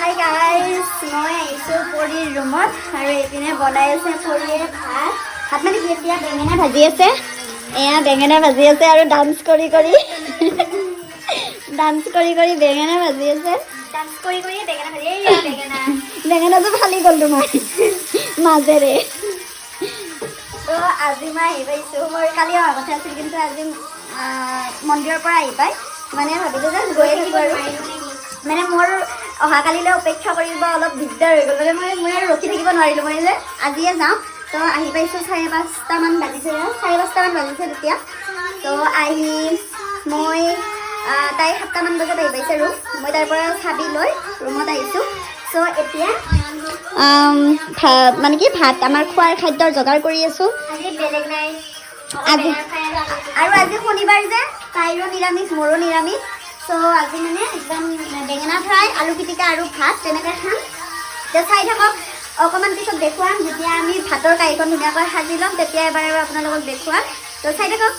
Hi guys, মই আহিছোঁ পৰিৰ ৰুমত আৰু এইপিনে বনাই আছে পৰিয়ে ভাত। ভাত মানে কি, এতিয়া বেঙেনা ভাজি আছে। এয়া বেঙেনা ভাজি আছে আৰু ডান্স কৰি বেঙেনা ভাজি আছে। ডান্স কৰি বেঙেনা ভাজি, বেঙেনাটো ফালি গ'ল তোমাৰ মাজেৰে। তো আজি মই আহি পাইছোঁ। মোৰ কালি অহা কথা আছিল, কিন্তু আজি মন্দিৰৰ পৰা আহি পাই মানে ভাবিলোঁ যে গৈয়ে থাকোঁ আৰু মানে মোৰ অহাকালিলৈ অপেক্ষা কৰিব অলপ দিগদাৰ হৈ গ'ল। মানে মই আৰু ৰখি থাকিব নোৱাৰিলোঁ, মই যে আজিয়ে যাওঁ। তো আহি পাইছোঁ 5:30মান বাজিছে, 5:30মান বাজিছে তেতিয়া। তো আহি মই তাই 7টামান বজাত আহি পাইছে ৰুম। মই তাৰ পৰা চাবি লৈ ৰুমত আহিছোঁ। চ' এতিয়া মানে কি ভাত আমাৰ খোৱাৰ খাদ্যৰ যোগাৰ কৰি আছোঁ। আজি বেলেগ নাই, আজি আৰু আজি শনিবাৰ যে তাইৰো নিৰামিষ মোৰো নিৰামিষ। চ' আজি মানে একদম বেঙেনা ফ্ৰাই, আলু পিটিকা আৰু ভাত তেনেকৈ খাম। এতিয়া চাই থাকক, অকণমান পিছত দেখুৱাম। যেতিয়া আমি ভাতৰ কাঁহীখন ধুনীয়াকৈ সাজি ল'ম তেতিয়া এবাৰ আৰু আপোনালোকক দেখুৱাম। তো চাই থাকক।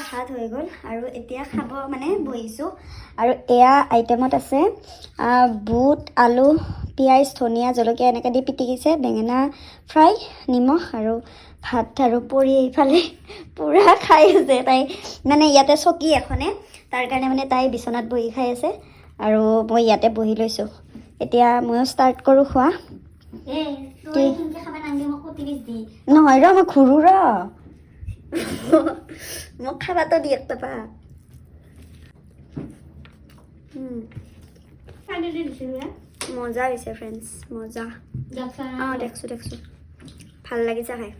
ভাত হৈ গ'ল আৰু এতিয়া খাব মানে বহিছোঁ। আৰু এয়া আইটেমত আছে বুট, আলু, পিঁয়াজ, ধনিয়া, জলকীয়া এনেকৈ দি পিটিকিছে, বেঙেনা ফ্ৰাই, নিমখ আৰু ভাত। আৰু পৰি এইফালে পূৰা খাই আছে তাই, মানে ইয়াতে চকী এখনে, তাৰ কাৰণে মানে তাই বিচনাত বহি খাই আছে আৰু মই ইয়াতে বহি লৈছোঁ। এতিয়া ময়ো ষ্টাৰ্ট কৰোঁ খোৱা। নহয় ৰ, মই ঘূৰোঁ ৰ, মোক খাবাতো দি একটা পা। মজা হৈছে ফ্ৰেণ্ডছ, মজা। অঁ দেখছোঁ ভাল লাগিছে খাই।